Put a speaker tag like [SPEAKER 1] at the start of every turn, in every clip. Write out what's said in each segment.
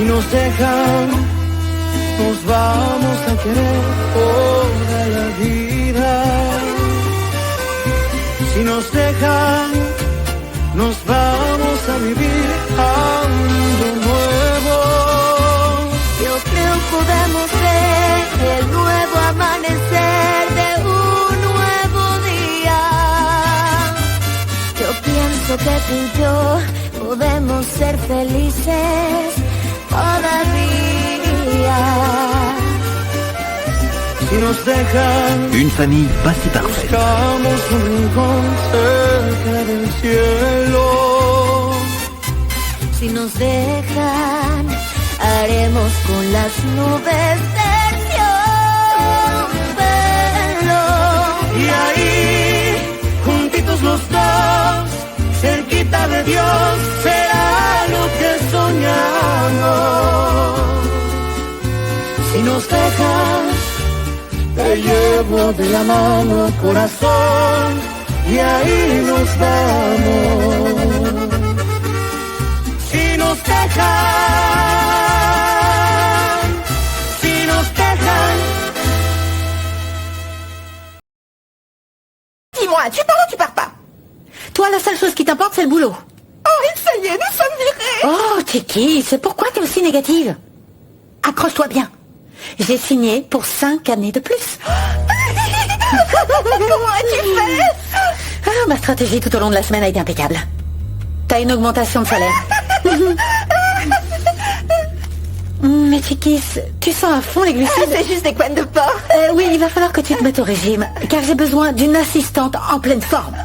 [SPEAKER 1] Si nos dejan, nos vamos a querer toda la vida. Si nos dejan, nos vamos a vivir algo nuevo.
[SPEAKER 2] Yo creo podemos ver el nuevo amanecer de un nuevo día. Yo pienso que tú y yo podemos ser felices todavía.
[SPEAKER 1] Si nos dejan,
[SPEAKER 3] Une famille pas si parfaite.
[SPEAKER 1] buscamos un rincón cerca del cielo.
[SPEAKER 2] Si nos dejan, haremos con las nubes terciopelo.
[SPEAKER 1] Y ahí, juntitos los dos, cerquita de Dios, será lo que soñamos. Si nos dejas, te llevo de la mano, corazón, y ahí nos vamos. Si nos dejan, si nos dejan.
[SPEAKER 4] Dis-moi, tu pars ou tu pars pas?
[SPEAKER 5] Toi, la seule chose qui t'importe, c'est le boulot.
[SPEAKER 4] Oh, et ça y est, nous sommes virés.
[SPEAKER 5] Oh, Tiki, c'est pourquoi t'es aussi négative? Accroche-toi bien. J'ai signé pour 5 années de plus.
[SPEAKER 4] Comment as-tu fait?
[SPEAKER 5] Ma stratégie tout au long de la semaine a été impeccable. T'as une augmentation de salaire. Mais Tiki, tu sens à fond les glucides.
[SPEAKER 4] C'est juste des couennes de porc.
[SPEAKER 5] Oui, il va falloir que tu te mettes au régime, car j'ai besoin d'une assistante en pleine forme.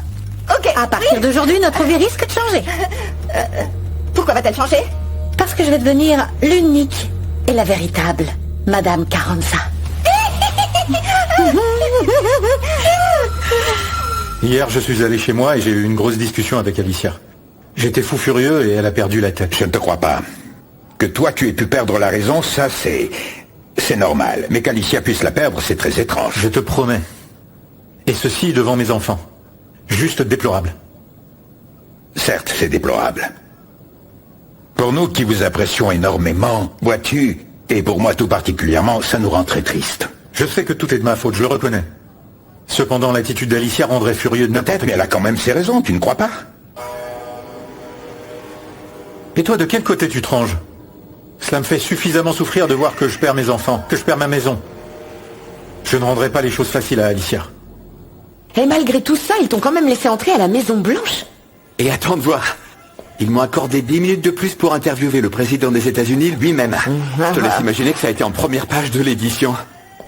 [SPEAKER 4] Ok.
[SPEAKER 5] À partir d'aujourd'hui, notre vie risque de changer.
[SPEAKER 4] Pourquoi va-t-elle changer?
[SPEAKER 5] Parce que je vais devenir l'unique et la véritable Madame Carranza.
[SPEAKER 6] Hier, je suis allé chez moi et j'ai eu une grosse discussion avec Alicia. J'étais fou furieux et elle a perdu la tête.
[SPEAKER 7] Je ne te crois pas. Que toi tu aies pu perdre la raison, ça c'est normal. Mais qu'Alicia puisse la perdre, c'est très étrange.
[SPEAKER 6] Je te promets. Et ceci devant mes enfants. Juste déplorable.
[SPEAKER 7] Certes, c'est déplorable. Pour nous qui vous apprécions énormément, vois-tu, et pour moi tout particulièrement, ça nous rend très tristes.
[SPEAKER 6] Je sais que tout est de ma faute, je le reconnais. Cependant, l'attitude d'Alicia rendrait furieux de n'importe
[SPEAKER 7] Peut-être, mais elle a quand même ses raisons, tu ne crois pas?
[SPEAKER 6] Et toi, de quel côté tu te ranges? Cela me fait suffisamment souffrir de voir que je perds mes enfants, que je perds ma maison. Je ne rendrai pas les choses faciles à Alicia.
[SPEAKER 8] Et malgré tout ça, ils t'ont quand même laissé entrer à la Maison Blanche.
[SPEAKER 3] Et attends de voir. Ils m'ont accordé 10 minutes de plus pour interviewer le président des États-Unis lui-même. Je te laisse imaginer que ça a été en première page de l'édition.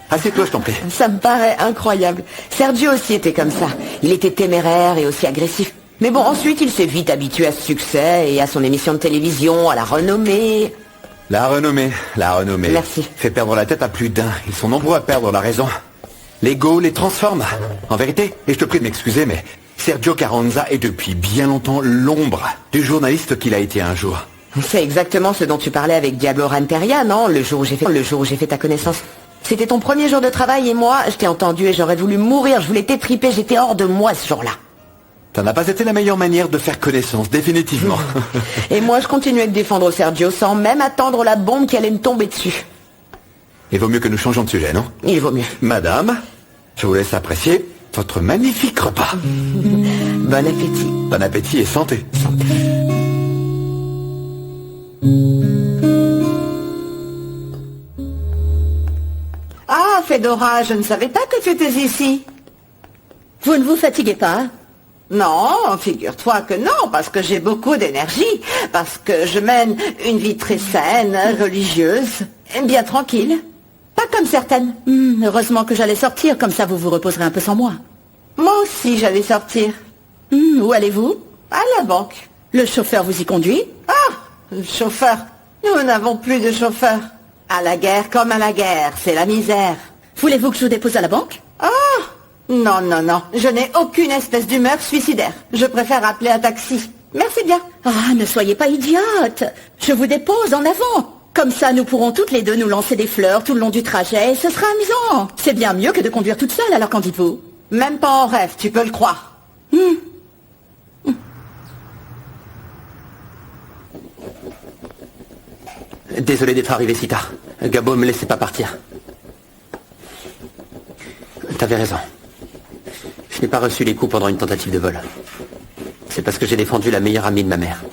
[SPEAKER 3] Assieds-toi, je t'en prie.
[SPEAKER 8] Ça me paraît incroyable. Sergio aussi était comme ça. Il était téméraire et aussi agressif. Mais bon, ensuite, il s'est vite habitué à ce succès et à son émission de télévision, à la renommée.
[SPEAKER 3] La renommée.
[SPEAKER 8] Merci.
[SPEAKER 3] Fait perdre la tête à plus d'un. Ils sont nombreux à perdre la raison. L'ego les transforme. En vérité, et je te prie de m'excuser, mais Sergio Carranza est depuis bien longtemps l'ombre du journaliste qu'il a été un jour.
[SPEAKER 8] C'est exactement ce dont tu parlais avec Diablo Ranteria, non? Le jour où j'ai fait ta connaissance. C'était ton premier jour de travail et moi, je t'ai entendu et j'aurais voulu mourir, je voulais t'étriper, j'étais hors de moi ce jour-là.
[SPEAKER 3] Ça n'a pas été la meilleure manière de faire connaissance, définitivement.
[SPEAKER 8] Et moi, je continuais de défendre Sergio sans même attendre la bombe qui allait me tomber dessus.
[SPEAKER 3] Il vaut mieux que nous changions de sujet, non?
[SPEAKER 8] Il vaut mieux.
[SPEAKER 3] Madame, je vous laisse apprécier votre magnifique repas.
[SPEAKER 8] Bon appétit.
[SPEAKER 3] Bon appétit et santé.
[SPEAKER 4] Ah, Fedora, je ne savais pas que tu étais ici.
[SPEAKER 5] Vous ne vous fatiguez pas?
[SPEAKER 4] Non, figure-toi que non, parce que j'ai beaucoup d'énergie, parce que je mène une vie très saine, religieuse, et bien tranquille. Pas comme certaines.
[SPEAKER 5] Heureusement que j'allais sortir, comme ça vous vous reposerez un peu sans moi.
[SPEAKER 4] Moi aussi, j'allais sortir.
[SPEAKER 5] Où allez-vous?
[SPEAKER 4] À la banque.
[SPEAKER 5] Le chauffeur vous y conduit?
[SPEAKER 4] Ah, le chauffeur. Nous n'avons plus de chauffeur. À la guerre comme à la guerre, c'est la misère.
[SPEAKER 5] Voulez-vous que je vous dépose à la banque?
[SPEAKER 4] Ah, non, non, non. Je n'ai aucune espèce d'humeur suicidaire. Je préfère appeler un taxi. Merci bien.
[SPEAKER 5] Ah, ne soyez pas idiote. Je vous dépose en avant. Comme ça, nous pourrons toutes les deux nous lancer des fleurs tout le long du trajet et ce sera amusant. C'est bien mieux que de conduire toute seule, alors qu'en dites-vous?
[SPEAKER 4] Même pas en rêve, tu peux le croire.
[SPEAKER 9] Désolé d'être arrivé si tard. Gabo me laissait pas partir. T'avais raison. Je n'ai pas reçu les coups pendant une tentative de vol. C'est parce que j'ai défendu la meilleure amie de ma mère.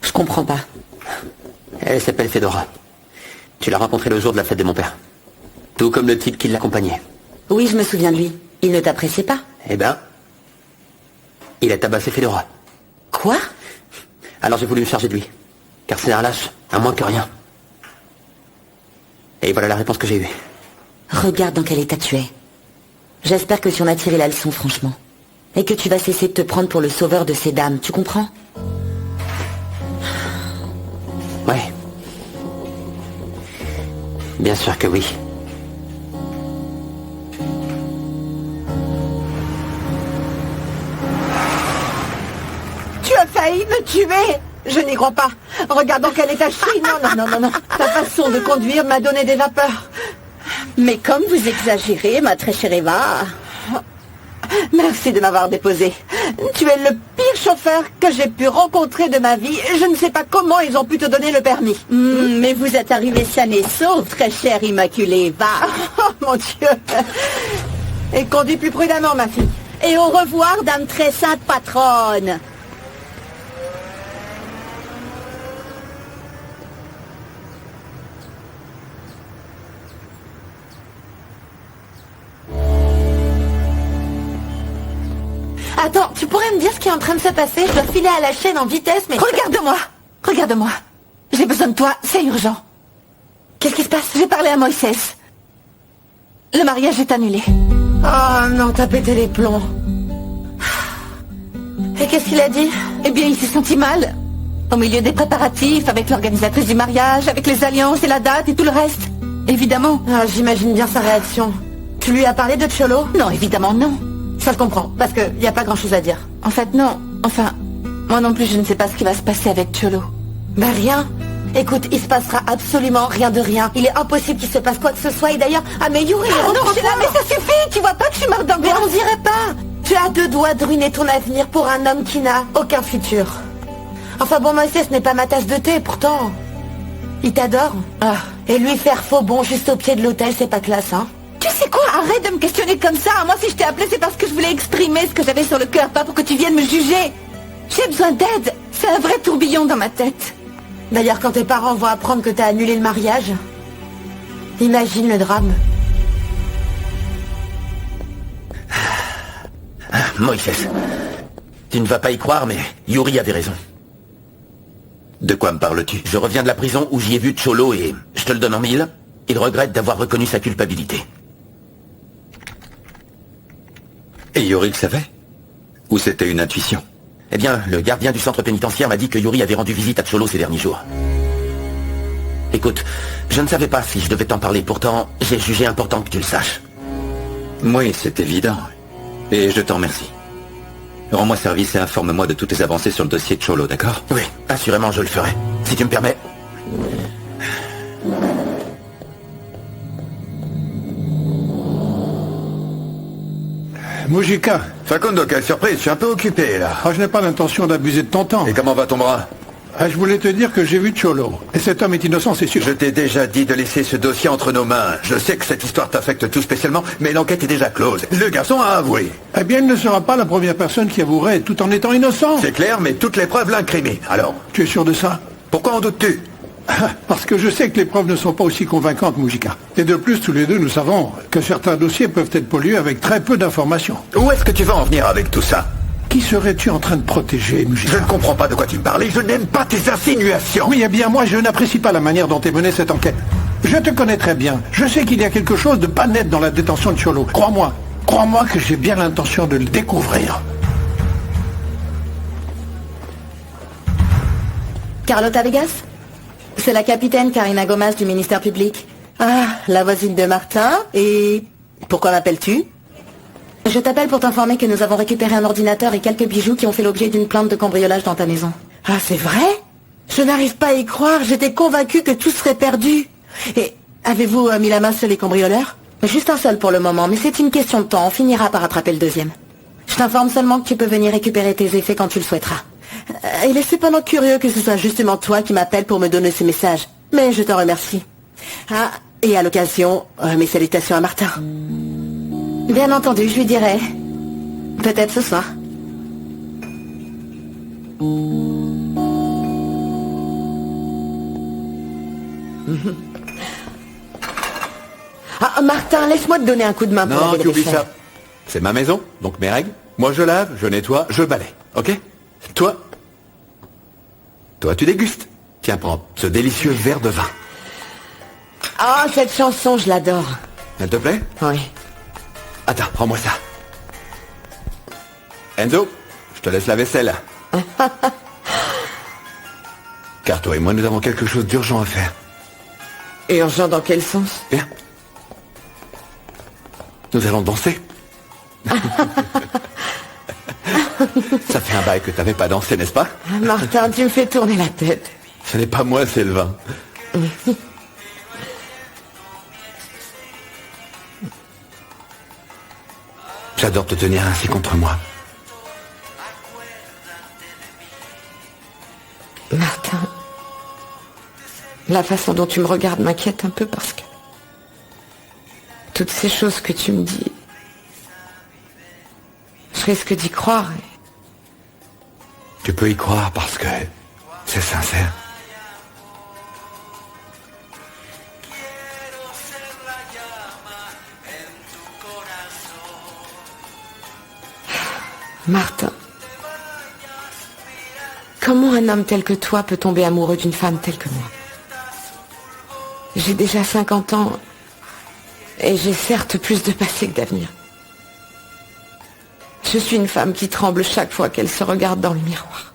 [SPEAKER 8] Je comprends pas.
[SPEAKER 9] Elle s'appelle Fedora. Tu l'as rencontrée le jour de la fête de mon père. Tout comme le type qui l'accompagnait.
[SPEAKER 8] Oui, je me souviens de lui. Il ne t'appréciait pas.
[SPEAKER 9] Eh ben, il a tabassé Fedora.
[SPEAKER 8] Quoi?
[SPEAKER 9] Alors j'ai voulu me charger de lui. Car c'est un lâche, à moins que rien. Et voilà la réponse que j'ai eue.
[SPEAKER 8] Regarde dans quel état tu es. J'espère que tu en as tiré la leçon, franchement. Et que tu vas cesser de te prendre pour le sauveur de ces dames, tu comprends?
[SPEAKER 9] Ouais. Bien sûr que oui.
[SPEAKER 4] Tu as failli me tuer. Je n'y crois pas. Regarde dans quel état je suis. Non. Ta façon de conduire m'a donné des vapeurs.
[SPEAKER 5] Mais comme vous exagérez, ma très chère Eva...
[SPEAKER 4] Merci de m'avoir déposé. Tu es le pire chauffeur que j'ai pu rencontrer de ma vie. Je ne sais pas comment ils ont pu te donner le permis.
[SPEAKER 5] Mais vous êtes arrivée saine et sauve, très chère Immaculée Eva.
[SPEAKER 4] Oh mon Dieu. Et conduis plus prudemment, ma fille.
[SPEAKER 5] Et au revoir, dame très sainte patronne.
[SPEAKER 8] Attends, tu pourrais me dire ce qui est en train de se passer? Je dois filer à la chaîne en vitesse, mais...
[SPEAKER 10] Regarde-moi. J'ai besoin de toi, c'est urgent.
[SPEAKER 8] Qu'est-ce qui se passe?
[SPEAKER 10] J'ai parlé à Moïse. Le mariage est annulé.
[SPEAKER 8] Oh non, t'as pété les plombs. Et qu'est-ce qu'il a dit?
[SPEAKER 10] Eh bien, il s'est senti mal. Au milieu des préparatifs, avec l'organisatrice du mariage, avec les alliances et la date et tout le reste. Évidemment.
[SPEAKER 8] Ah, j'imagine bien sa réaction. Tu lui as parlé de Cholo?
[SPEAKER 10] Non, évidemment non.
[SPEAKER 8] Ça se comprend, parce qu'il n'y a pas grand-chose à dire.
[SPEAKER 10] En fait, non. Enfin, moi non plus, je ne sais pas ce qui va se passer avec Cholo.
[SPEAKER 8] Bah rien. Écoute, il se passera absolument rien de rien. Il est impossible qu'il se passe quoi que ce soit. Et d'ailleurs, mais Yuri,
[SPEAKER 10] non, Sheila, mais ça suffit. Tu vois pas que je suis morte d'angoisse?
[SPEAKER 8] Mais on dirait pas. Tu as deux doigts de ruiner ton avenir pour un homme qui n'a aucun futur. Enfin bon, Moïse n'est pas ma tasse de thé, pourtant. Il t'adore. Et lui faire faux bon juste au pied de l'hôtel, c'est pas classe, hein.
[SPEAKER 10] Tu sais quoi? Arrête de me questionner comme ça. Moi, si je t'ai appelé, c'est parce que je voulais exprimer ce que j'avais sur le cœur, pas pour que tu viennes me juger. J'ai besoin d'aide. C'est un vrai tourbillon dans ma tête.
[SPEAKER 8] D'ailleurs, quand tes parents vont apprendre que t'as annulé le mariage, imagine le drame.
[SPEAKER 11] Moïse, tu ne vas pas y croire, mais Yuri avait raison.
[SPEAKER 7] De quoi me parles-tu?
[SPEAKER 11] Je reviens de la prison où j'y ai vu Cholo et, je te le donne en mille, il regrette d'avoir reconnu sa culpabilité.
[SPEAKER 7] Et Yuri le savait? Ou c'était une intuition?
[SPEAKER 11] Eh bien, le gardien du centre pénitentiaire m'a dit que Yuri avait rendu visite à Cholo ces derniers jours. Écoute, je ne savais pas si je devais t'en parler, pourtant, j'ai jugé important que tu le saches.
[SPEAKER 7] Oui, c'est évident. Et je t'en remercie. Rends-moi service et informe-moi de toutes les avancées sur le dossier de Cholo, d'accord?
[SPEAKER 11] Oui, assurément je le ferai. Si tu me permets.
[SPEAKER 6] Mujica.
[SPEAKER 7] Facundo, quelle surprise, je suis un peu occupé là.
[SPEAKER 6] Je n'ai pas l'intention d'abuser de ton temps.
[SPEAKER 7] Et comment va ton bras?
[SPEAKER 6] Je voulais te dire que j'ai vu Cholo. Et cet homme est innocent, c'est sûr.
[SPEAKER 7] Je t'ai déjà dit de laisser ce dossier entre nos mains. Je sais que cette histoire t'affecte tout spécialement, mais l'enquête est déjà close. Le garçon a avoué.
[SPEAKER 6] Eh bien, il ne sera pas la première personne qui avouerait tout en étant innocent.
[SPEAKER 7] C'est clair, mais toutes les preuves l'incriminent. Alors,
[SPEAKER 6] tu es sûr de ça?
[SPEAKER 7] Pourquoi en doutes-tu?
[SPEAKER 6] Parce que je sais que les preuves ne sont pas aussi convaincantes, Mujica. Et de plus, tous les deux, nous savons que certains dossiers peuvent être pollués avec très peu d'informations.
[SPEAKER 7] Où est-ce que tu vas en venir avec tout ça?
[SPEAKER 6] Qui serais-tu en train de protéger, Mujica?
[SPEAKER 7] Je ne comprends pas de quoi tu me parles et je n'aime pas tes insinuations.
[SPEAKER 6] Oui, eh bien, moi, je n'apprécie pas la manière dont est menée cette enquête. Je te connais très bien. Je sais qu'il y a quelque chose de pas net dans la détention de Cholo. Crois-moi. Crois-moi que j'ai bien l'intention de le découvrir.
[SPEAKER 8] Carlota Vegas? C'est la capitaine Karina Gomez du ministère public. Ah, la voisine de Martin. Et pourquoi m'appelles-tu? Je t'appelle pour t'informer que nous avons récupéré un ordinateur et quelques bijoux qui ont fait l'objet d'une plainte de cambriolage dans ta maison. Ah, c'est vrai? Je n'arrive pas à y croire. J'étais convaincue que tout serait perdu. Et avez-vous mis la main sur les cambrioleurs? Juste un seul pour le moment, mais c'est une question de temps. On finira par attraper le deuxième. Je t'informe seulement que tu peux venir récupérer tes effets quand tu le souhaiteras. Il est cependant curieux que ce soit justement toi qui m'appelles pour me donner ces messages. Mais je t'en remercie. Ah, et à l'occasion, mes salutations à Martin.
[SPEAKER 10] Bien entendu, je lui dirai. Peut-être ce soir.
[SPEAKER 8] Ah, Martin, laisse-moi te donner un coup de main pour
[SPEAKER 3] Non,
[SPEAKER 8] laver
[SPEAKER 3] tu
[SPEAKER 8] les
[SPEAKER 3] oublies
[SPEAKER 8] vaisselles.
[SPEAKER 3] ça. C'est ma maison, donc mes règles. Moi, je lave, je nettoie, je balaye. Ok? Toi, tu dégustes. Tiens, prends ce délicieux verre de vin.
[SPEAKER 8] Ah, cette chanson, je l'adore.
[SPEAKER 3] Elle te plaît?
[SPEAKER 8] Oui.
[SPEAKER 3] Attends, prends-moi ça. Enzo, je te laisse la vaisselle. Car toi et moi, nous avons quelque chose d'urgent à faire.
[SPEAKER 8] Urgent dans quel sens?
[SPEAKER 3] Viens. Nous allons danser. Ça fait un bail que t'avais pas dansé, n'est-ce pas?
[SPEAKER 8] Martin, tu me fais tourner la tête.
[SPEAKER 3] Ce n'est pas moi, c'est le vin. J'adore te tenir ainsi contre moi.
[SPEAKER 8] Martin, la façon dont tu me regardes m'inquiète un peu parce que toutes ces choses que tu me dis, je risque d'y croire.
[SPEAKER 3] Tu peux y croire parce que c'est sincère.
[SPEAKER 8] Martin, comment un homme tel que toi peut tomber amoureux d'une femme telle que moi? J'ai déjà 50 ans et j'ai certes plus de passé que d'avenir. Je suis une femme qui tremble chaque fois qu'elle se regarde dans le miroir.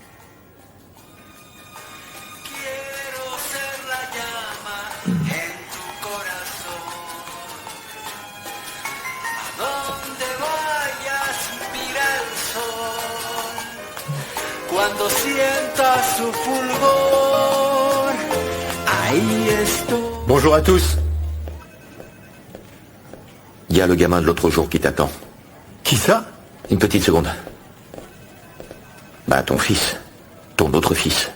[SPEAKER 1] Cuando sientas su fulgor, ahí estoy.
[SPEAKER 6] Bonjour à tous.
[SPEAKER 11] Il y a le gamin de l'autre jour qui t'attend.
[SPEAKER 6] Qui ça?
[SPEAKER 11] Une petite seconde. Bah, ton fils. Ton autre fils.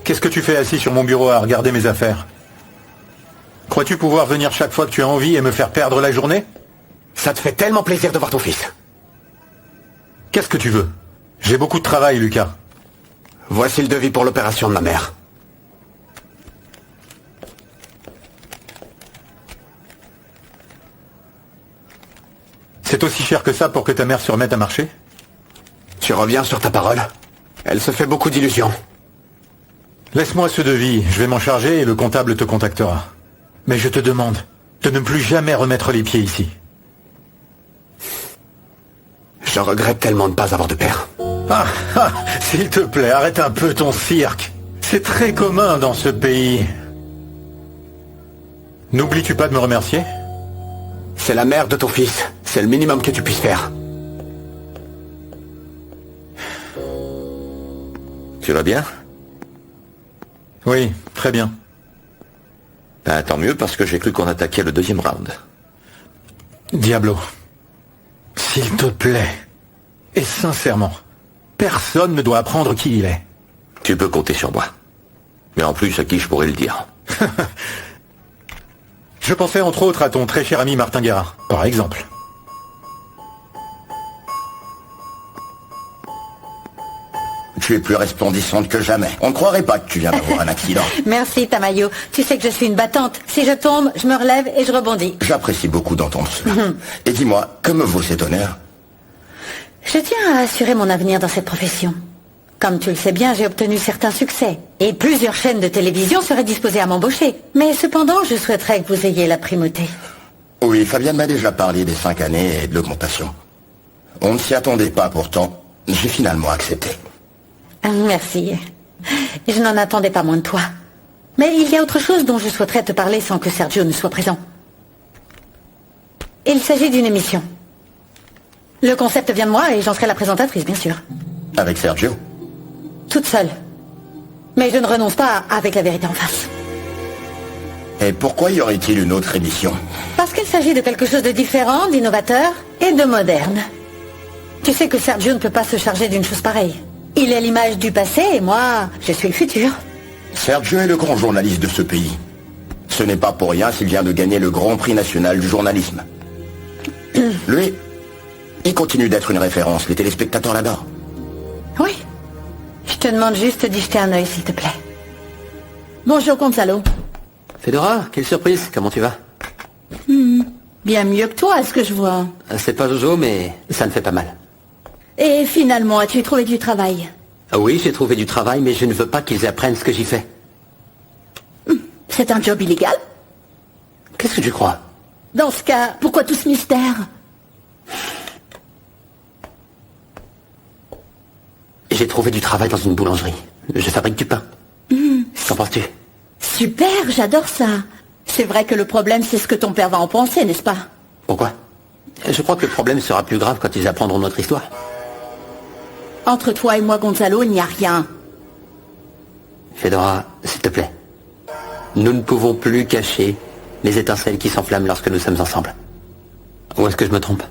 [SPEAKER 6] Qu'est-ce que tu fais assis sur mon bureau à regarder mes affaires? Crois-tu pouvoir venir chaque fois que tu as envie et me faire perdre la journée?
[SPEAKER 3] Ça te fait tellement plaisir de voir ton fils.
[SPEAKER 6] Qu'est-ce que tu veux? J'ai beaucoup de travail, Lucas.
[SPEAKER 3] Voici le devis pour l'opération de ma mère.
[SPEAKER 6] C'est aussi cher que ça pour que ta mère se remette à marcher?
[SPEAKER 3] Tu reviens sur ta parole? Elle se fait beaucoup d'illusions.
[SPEAKER 6] Laisse-moi ce devis, je vais m'en charger et le comptable te contactera. Mais je te demande de ne plus jamais remettre les pieds ici.
[SPEAKER 3] Je regrette tellement de ne pas avoir de père.
[SPEAKER 6] Ah, s'il te plaît, arrête un peu ton cirque. C'est très commun dans ce pays. N'oublies-tu pas de me remercier?
[SPEAKER 3] C'est la mère de ton fils. C'est le minimum que tu puisses faire.
[SPEAKER 11] Tu vas bien?
[SPEAKER 6] Oui, très bien.
[SPEAKER 11] Bah, tant mieux parce que j'ai cru qu'on attaquait le deuxième round.
[SPEAKER 6] Diablo, s'il te plaît, et sincèrement, personne ne doit apprendre qui il est.
[SPEAKER 11] Tu peux compter sur moi. Mais en plus, à qui je pourrais le dire?
[SPEAKER 6] Je pensais entre autres à ton très cher ami Martin Guerra, par exemple.
[SPEAKER 12] Tu es plus resplendissante que jamais. On ne croirait pas que tu viens d'avoir un accident.
[SPEAKER 10] Merci, Tamayo. Tu sais que je suis une battante. Si je tombe, je me relève et je rebondis.
[SPEAKER 12] J'apprécie beaucoup d'entendre cela. Et dis-moi, que me vaut cet honneur?
[SPEAKER 10] Je tiens à assurer mon avenir dans cette profession. Comme tu le sais bien, j'ai obtenu certains succès. Et plusieurs chaînes de télévision seraient disposées à m'embaucher. Mais cependant, je souhaiterais que vous ayez la primauté.
[SPEAKER 12] Oui, Fabienne m'a déjà parlé des 5 années et de l'augmentation. On ne s'y attendait pas pourtant. J'ai finalement accepté.
[SPEAKER 10] Merci. Je n'en attendais pas moins de toi. Mais il y a autre chose dont je souhaiterais te parler sans que Sergio ne soit présent. Il s'agit d'une émission. Le concept vient de moi et j'en serai la présentatrice, bien sûr.
[SPEAKER 12] Avec Sergio?
[SPEAKER 10] Toute seule. Mais je ne renonce pas avec la vérité en face.
[SPEAKER 12] Et pourquoi y aurait-il une autre émission?
[SPEAKER 10] Parce qu'il s'agit de quelque chose de différent, d'innovateur et de moderne. Tu sais que Sergio ne peut pas se charger d'une chose pareille. Il est l'image du passé et moi, je suis le futur.
[SPEAKER 12] Sergio est le grand journaliste de ce pays. Ce n'est pas pour rien s'il vient de gagner le Grand Prix national du journalisme. Lui, il continue d'être une référence, les téléspectateurs l'adorent.
[SPEAKER 10] Oui. Je te demande juste d'y jeter un œil, s'il te plaît.
[SPEAKER 5] Bonjour, Gonzalo.
[SPEAKER 9] Fedora, quelle surprise, comment tu vas?
[SPEAKER 5] Bien mieux que toi, à ce que je vois.
[SPEAKER 9] C'est pas Jojo, mais ça ne fait pas mal.
[SPEAKER 5] Et finalement, as-tu trouvé du travail?
[SPEAKER 9] Oui, j'ai trouvé du travail, mais je ne veux pas qu'ils apprennent ce que j'y fais.
[SPEAKER 5] C'est un job illégal?
[SPEAKER 9] Qu'est-ce que tu crois?
[SPEAKER 5] Dans ce cas, pourquoi tout ce mystère?
[SPEAKER 9] J'ai trouvé du travail dans une boulangerie. Je fabrique du pain. Qu'en penses-tu?
[SPEAKER 5] Super, j'adore ça. C'est vrai que le problème, c'est ce que ton père va en penser, n'est-ce pas?
[SPEAKER 9] Pourquoi? Je crois que le problème sera plus grave quand ils apprendront notre histoire.
[SPEAKER 5] Entre toi et moi, Gonzalo, il n'y a rien.
[SPEAKER 9] Fedora, s'il te plaît. Nous ne pouvons plus cacher les étincelles qui s'enflamment lorsque nous sommes ensemble. Ou est-ce que je me trompe?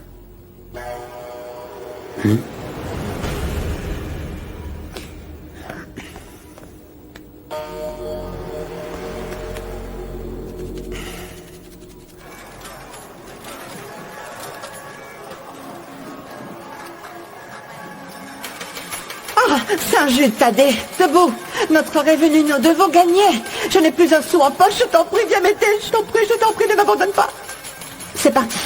[SPEAKER 4] Ah, Saint-Jude Thaddée, debout. Notre heure est venue, nous devons gagner. Je n'ai plus un sou en poche, je t'en prie, viens m'aider. Je t'en prie, ne m'abandonne pas. C'est parti.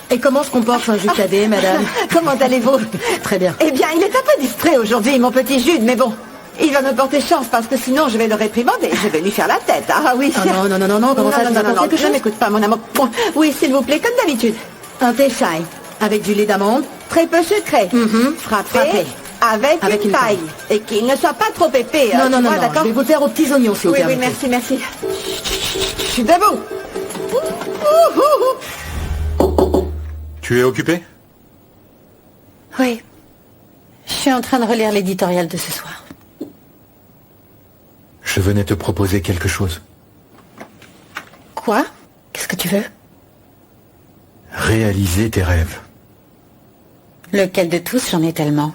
[SPEAKER 8] Et comment se comporte Saint-Jude Thaddée, madame?
[SPEAKER 4] Comment allez-vous?
[SPEAKER 8] Très bien.
[SPEAKER 4] Eh bien, il est un peu distrait aujourd'hui, mon petit Jude, mais bon. Il va me porter chance parce que sinon je vais le réprimander. Je vais lui faire la tête. Ah oui.
[SPEAKER 8] Ah non, comment ça, je t'apporte quelque chose?
[SPEAKER 4] Ne m'écoute pas, mon amour. Bon, oui, s'il vous plaît, comme d'habitude.
[SPEAKER 5] Un thé chai.
[SPEAKER 8] Avec du lait d'amande?
[SPEAKER 4] Très peu sucré.
[SPEAKER 5] Frappé.
[SPEAKER 4] Avec une paille. Et qu'il ne soit pas trop épais.
[SPEAKER 8] Non,
[SPEAKER 4] d'accord?
[SPEAKER 8] je vais vous faire aux petits oignons, s'il vous
[SPEAKER 4] Oui,
[SPEAKER 8] plaît.
[SPEAKER 4] merci. Je suis debout.
[SPEAKER 6] Tu es occupé?
[SPEAKER 10] Oui. Je suis en train de relire l'éditorial de ce soir.
[SPEAKER 6] Je venais te proposer quelque chose.
[SPEAKER 10] Quoi? Qu'est-ce que tu veux?
[SPEAKER 6] Réaliser tes rêves.
[SPEAKER 10] Lequel de tous? J'en ai tellement.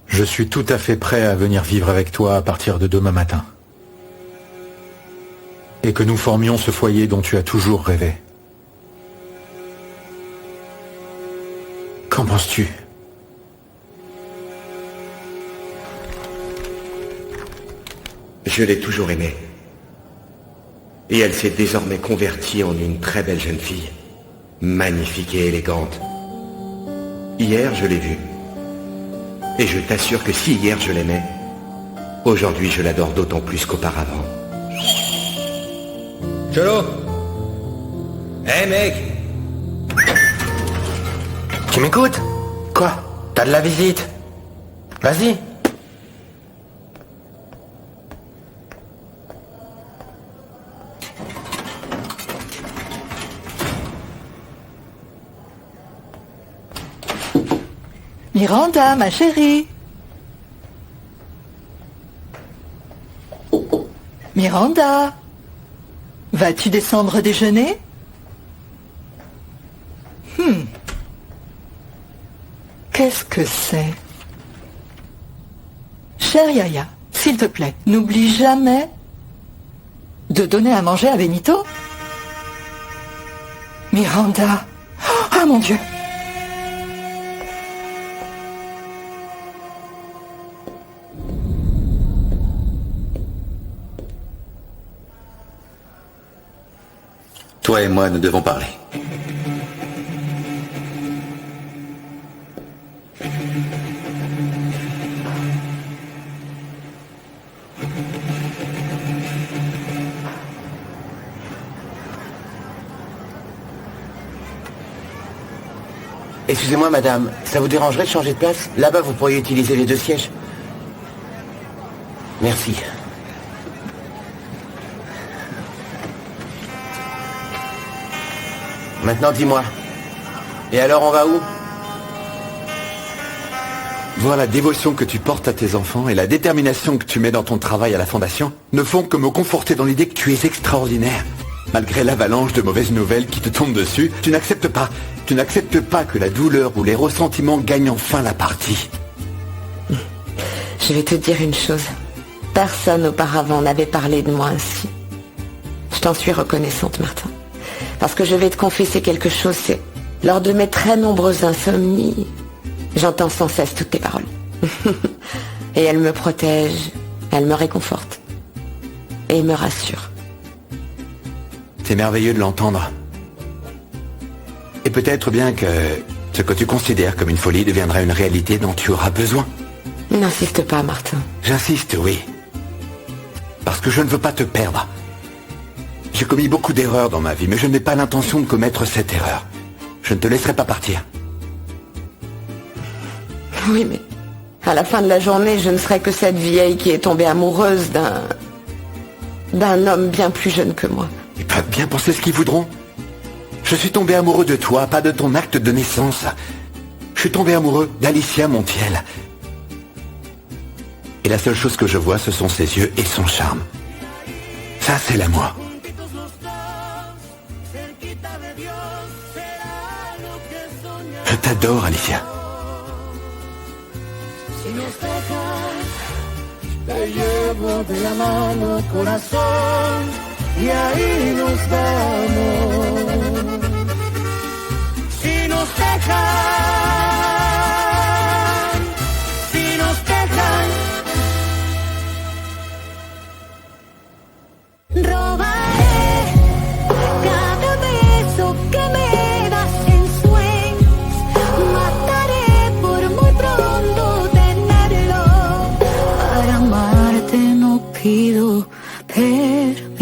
[SPEAKER 6] Je suis tout à fait prêt à venir vivre avec toi à partir de demain matin. Et que nous formions ce foyer dont tu as toujours rêvé. Qu'en penses-tu?
[SPEAKER 13] Je l'ai toujours aimée. Et elle s'est désormais convertie en une très belle jeune fille. Magnifique et élégante. Hier, je l'ai vue. Et je t'assure que si hier je l'aimais, aujourd'hui je l'adore d'autant plus qu'auparavant.
[SPEAKER 11] Cholo! Hé mec! Tu m'écoutes? Quoi? T'as de la visite? Vas-y!
[SPEAKER 14] Miranda, ma chérie. Miranda, vas-tu descendre déjeuner? Qu'est-ce que c'est? Cher Yaya, s'il te plaît, n'oublie jamais de donner à manger à Benito. Miranda. Ah mon Dieu.
[SPEAKER 11] Toi et moi, nous devons parler.
[SPEAKER 12] Excusez-moi, madame, ça vous dérangerait de changer de place? Là-bas, vous pourriez utiliser les 2 sièges. Merci. Maintenant, dis-moi. Et alors, on va où?
[SPEAKER 3] Voir la dévotion que tu portes à tes enfants et la détermination que tu mets dans ton travail à la Fondation ne font que me conforter dans l'idée que tu es extraordinaire. Malgré l'avalanche de mauvaises nouvelles qui te tombent dessus, tu n'acceptes pas que la douleur ou les ressentiments gagnent enfin la partie.
[SPEAKER 4] Je vais te dire une chose. Personne auparavant n'avait parlé de moi ainsi. Je t'en suis reconnaissante, Martin. Parce que je vais te confesser quelque chose, c'est... Lors de mes très nombreuses insomnies, j'entends sans cesse toutes tes paroles. Et elles me protègent, elles me réconfortent. Et me rassurent.
[SPEAKER 3] C'est merveilleux de l'entendre. Et peut-être bien que ce que tu considères comme une folie deviendra une réalité dont tu auras besoin.
[SPEAKER 4] N'insiste pas, Martin.
[SPEAKER 3] J'insiste, oui. Parce que je ne veux pas te perdre. J'ai commis beaucoup d'erreurs dans ma vie, mais je n'ai pas l'intention de commettre cette erreur. Je ne te laisserai pas partir.
[SPEAKER 4] Oui, mais à la fin de la journée, je ne serai que cette vieille qui est tombée amoureuse d'un homme bien plus jeune que moi.
[SPEAKER 3] Ils peuvent bien penser ce qu'ils voudront. Je suis tombé amoureux de toi, pas de ton acte de naissance. Je suis tombé amoureux d'Alicia Montiel. Et la seule chose que je vois, ce sont ses yeux et son charme. Ça, c'est l'amour. Je t'adore, Alicia.
[SPEAKER 1] Te llevo de la mano, corazón, y ahí nos vamos. Si nos dejan, si nos dejan.
[SPEAKER 2] Robaré cada beso que me das en sueños. Mataré por muy pronto tenerlo. Para amarte no pido perdón.